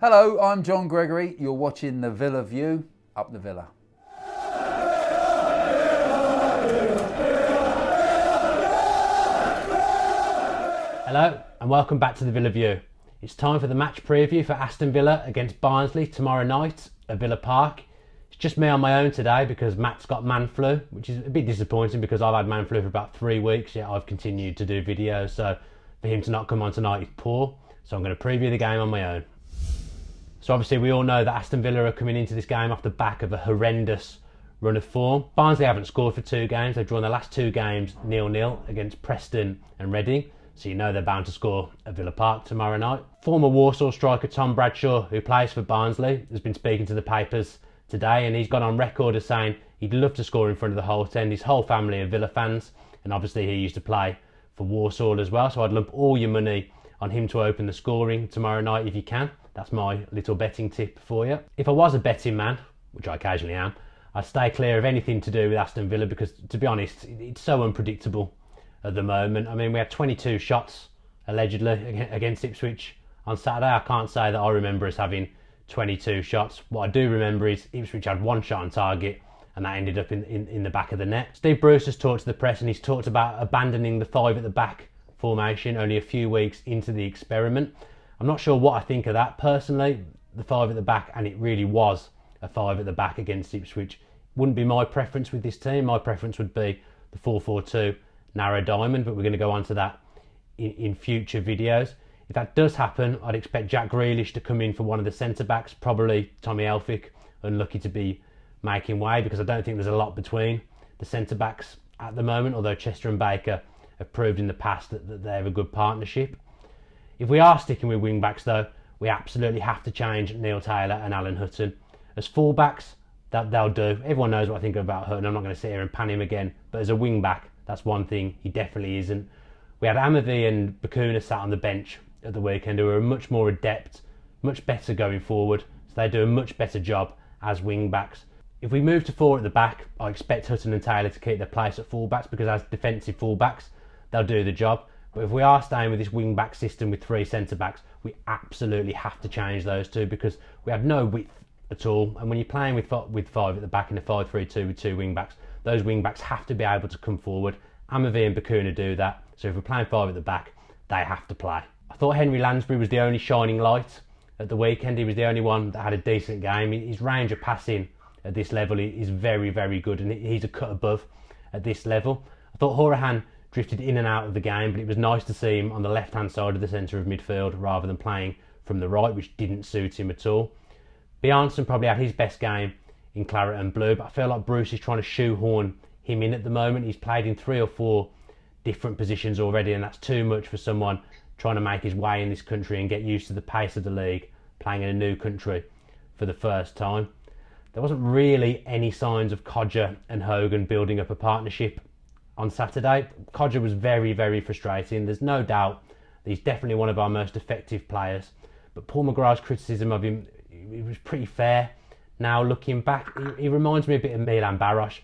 Hello, I'm John Gregory. You're watching the Villa View, up the Villa. Hello and welcome back to the Villa View. It's time for the match preview for Aston Villa against Barnsley tomorrow night at Villa Park. It's just me on my own today because Matt's got man flu, which is a bit disappointing because I've had man flu for about 3 weeks, yet I've continued to do videos, so for him to not come on tonight is poor. So I'm going to preview the game on my own. So obviously we all know that Aston Villa are coming into this game off the back of a horrendous run of form. Barnsley haven't scored for 2 games. They've drawn their last 2 games 0-0 against Preston and Reading. So you know they're bound to score at Villa Park tomorrow night. Former Warsaw striker Tom Bradshaw, who plays for Barnsley, has been speaking to the papers today, and he's gone on record as saying he'd love to score in front of the whole tent. His whole family are Villa fans, and obviously he used to play for Warsaw as well. So I'd lump all your money on him to open the scoring tomorrow night if you can. That's my little betting tip for you. If I was a betting man, which I occasionally am, I'd stay clear of anything to do with Aston Villa because, to be honest, it's so unpredictable at the moment. I mean, we had 22 shots, allegedly, against Ipswich on Saturday. I can't say that I remember us having 22 shots. What I do remember is Ipswich had 1 shot on target and that ended up in the back of the net. Steve Bruce has talked to the press and he's talked about abandoning the 5 at the back formation only a few weeks into the experiment. I'm not sure what I think of that personally, the 5 at the back, and it really was a 5 at the back against Ipswich. Wouldn't be my preference with this team. My preference would be the 4-4-2 narrow diamond, but we're going to go on to that in future videos. If that does happen, I'd expect Jack Grealish to come in for one of the centre backs, probably Tommy Elphick, unlucky to be making way because I don't think there's a lot between the centre backs at the moment, although Chester and Baker have proved in the past that they have a good partnership. If we are sticking with wing backs though, we absolutely have to change Neil Taylor and Alan Hutton. As full backs, they'll do. Everyone knows what I think about Hutton. I'm not going to sit here and pan him again, but as a wing back, that's one thing he definitely isn't. We had Amavi and Bakuna sat on the bench at the weekend who are much more adept, much better going forward, so they do a much better job as wing backs. If we move to 4 at the back, I expect Hutton and Taylor to keep their place at full backs because as defensive full backs, they'll do the job. But if we are staying with this wing back system with 3 centre backs, we absolutely have to change those 2 because we have no width at all. And when you're playing with 5 at the back in a 5-3-2 with 2 wing backs, those wing backs have to be able to come forward. Amavi and Bakuna do that. So if we're playing 5 at the back, they have to play. I thought Henry Lansbury was the only shining light at the weekend. He was the only one that had a decent game. His range of passing at this level is very, very good, and he's a cut above at this level. I thought Horahan drifted in and out of the game, but it was nice to see him on the left-hand side of the centre of midfield rather than playing from the right, which didn't suit him at all. Bjarnason probably had his best game in claret and blue, but I feel like Bruce is trying to shoehorn him in at the moment. He's played in 3 or 4 different positions already, and that's too much for someone trying to make his way in this country and get used to the pace of the league, playing in a new country for the first time. There wasn't really any signs of Codger and Hogan building up a partnership on Saturday. Codger was very, very frustrating. There's no doubt that he's definitely one of our most effective players, but Paul McGrath's criticism of him, it was pretty fair. Now looking back, he reminds me a bit of Milan Baros.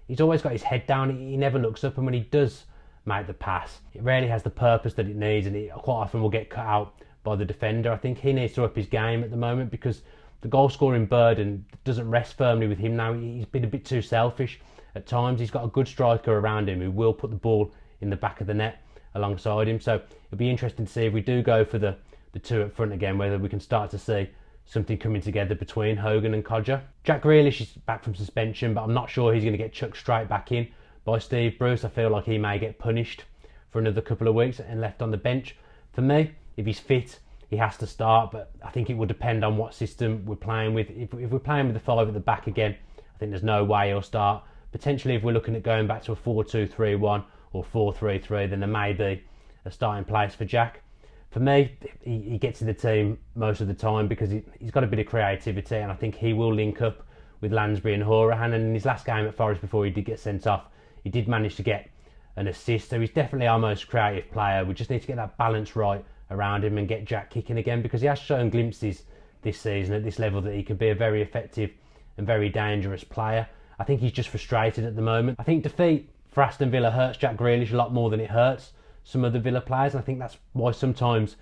He's always got his head down, he never looks up, and when he does make the pass, it rarely has the purpose that it needs, and it quite often will get cut out by the defender. I think he needs to up his game at the moment because the goal scoring burden doesn't rest firmly with him now. He's been a bit too selfish at times. He's got a good striker around him who will put the ball in the back of the net alongside him, so it'll be interesting to see if we do go for the 2 up front again, whether we can start to see something coming together between Hogan and Codger. Jack Grealish is back from suspension, but I'm not sure he's going to get chucked straight back in by Steve Bruce. I feel like he may get punished for another couple of weeks and left on the bench. For me, if he's fit, he has to start, but I think it will depend on what system we're playing with. If we're playing with the 5 at the back again, I think there's no way he'll start. Potentially if we're looking at going back to a 4-2-3-1 or 4-3-3, then there may be a starting place for Jack. For me, he gets in the team most of the time because he's got a bit of creativity, and I think he will link up with Lansbury and Horahan. And in his last game at Forest before he did get sent off, he did manage to get an assist, so he's definitely our most creative player. We just need to get that balance right around him and get Jack kicking again, because he has shown glimpses this season at this level that he can be a very effective and very dangerous player. I think he's just frustrated at the moment. I think defeat for Aston Villa hurts Jack Grealish a lot more than it hurts some of the Villa players, and I think that's why sometimes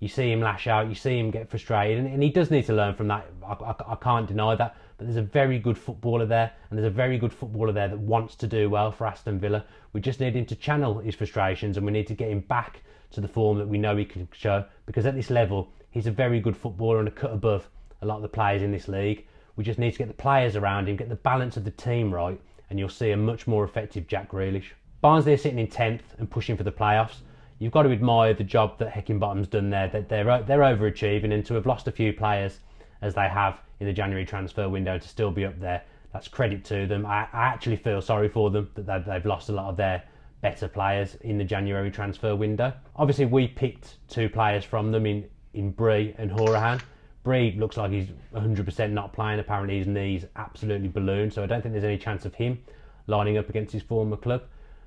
You see him lash out, you see him get frustrated, and he does need to learn from that. I can't deny that. But there's a very good footballer there, and there's a very good footballer there that wants to do well for Aston Villa. We just need him to channel his frustrations, and we need to get him back to the form that we know he can show, because at this level, he's a very good footballer and a cut above a lot of the players in this league. We just need to get the players around him, get the balance of the team right, and you'll see a much more effective Jack Grealish. Barnsley are sitting in 10th and pushing for the playoffs. You've got to admire the job that Heckingbottom's done there. That they're overachieving, and to have lost a few players as they have in the January transfer window to still be up there, that's credit to them. I actually feel sorry for them that they've lost a lot of their better players in the January transfer window. Obviously, we picked 2 players from them in Bree and Horahan. Bree looks like he's 100% not playing. Apparently his knee's absolutely ballooned, so I don't think there's any chance of him lining up against his former club.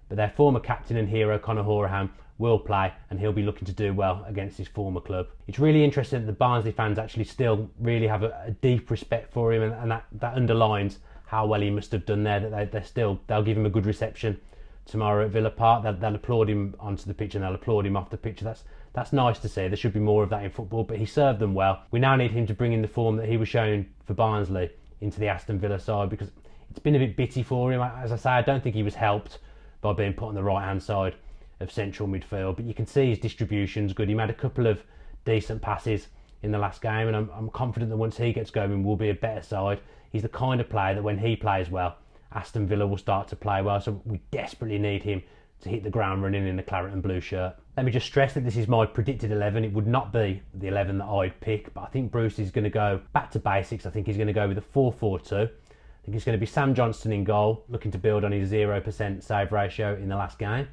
But their former captain and hero, Conor Horahan, will play, and he'll be looking to do well against his former club. It's really interesting that the Barnsley fans actually still really have a deep respect for him, and that underlines how well he must have done there, that they'll give him a good reception tomorrow at Villa Park. They'll applaud him onto the pitch and they'll applaud him off the pitch. That's nice to see. There should be more of that in football, but he served them well. We now need him to bring in the form that he was showing for Barnsley into the Aston Villa side, because it's been a bit bitty for him. As I say, I don't think he was helped by being put on the right hand side of central midfield, but you can see his distribution's good. He made a couple of decent passes in the last game, and I'm confident that once he gets going, we'll be a better side. He's the kind of player that when he plays well, Aston Villa will start to play well, so we desperately need him to hit the ground running in the claret and blue shirt. Let me just stress that this is my predicted 11. It would not be the 11 that I'd pick, but I think Bruce is going to go back to basics. I think he's going to go with a 4-4-2. I think it's going to be Sam Johnstone in goal, looking to build on his 0% save ratio in the last game.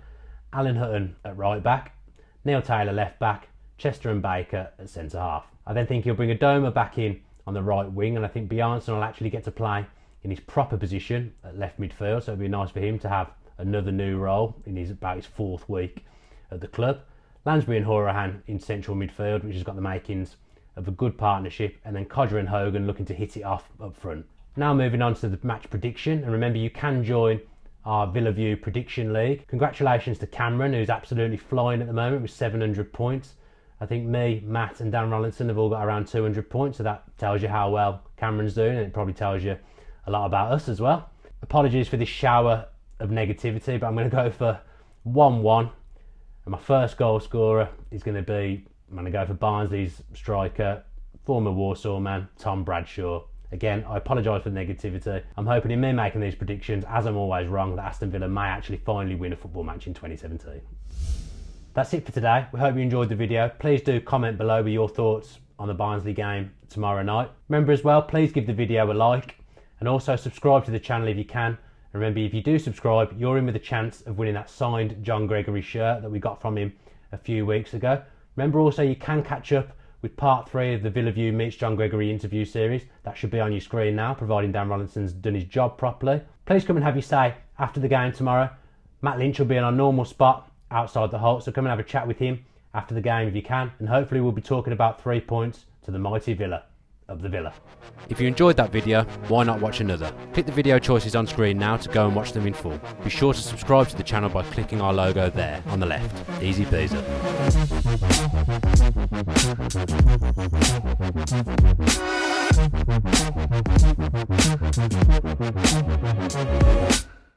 Alan Hutton at right back, Neil Taylor left back, Chester and Baker at centre half. I then think he'll bring Adoma back in on the right wing, and I think Bjarnason will actually get to play in his proper position at left midfield, so it'd be nice for him to have another new role in about his 4th week at the club. Lansbury and Horahan in central midfield, which has got the makings of a good partnership, and then Codger and Hogan looking to hit it off up front. Now moving on to the match prediction, and remember you can join our Villa View Prediction League. Congratulations to Cameron, who's absolutely flying at the moment with 700 points. I think me, Matt and Dan Rolinson have all got around 200 points, so that tells you how well Cameron's doing, and it probably tells you a lot about us as well. Apologies for this shower of negativity, but I'm going to go for 1-1, and my first goal scorer is going to be, I'm going to go for Barnsley's striker, former Warsaw man, Tom Bradshaw. Again, I apologise for the negativity. I'm hoping in me making these predictions, as I'm always wrong, that Aston Villa may actually finally win a football match in 2017. That's it for today. We hope you enjoyed the video. Please do comment below with your thoughts on the Barnsley game tomorrow night. Remember as well, please give the video a like, and also subscribe to the channel if you can. And remember, if you do subscribe, you're in with a chance of winning that signed John Gregory shirt that we got from him a few weeks ago. Remember also, you can catch up with part 3 of the Villa View Meets John Gregory interview series. That should be on your screen now, providing Dan Rollinson's done his job properly. Please come and have your say after the game tomorrow. Matt Lynch will be in our normal spot outside the Holt, so come and have a chat with him after the game if you can, and hopefully we'll be talking about 3 points to the mighty Villa of the Villa. If you enjoyed that video, why not watch another? Click the video choices on screen now to go and watch them in full. Be sure to subscribe to the channel by clicking our logo there on the left. Easy peasy.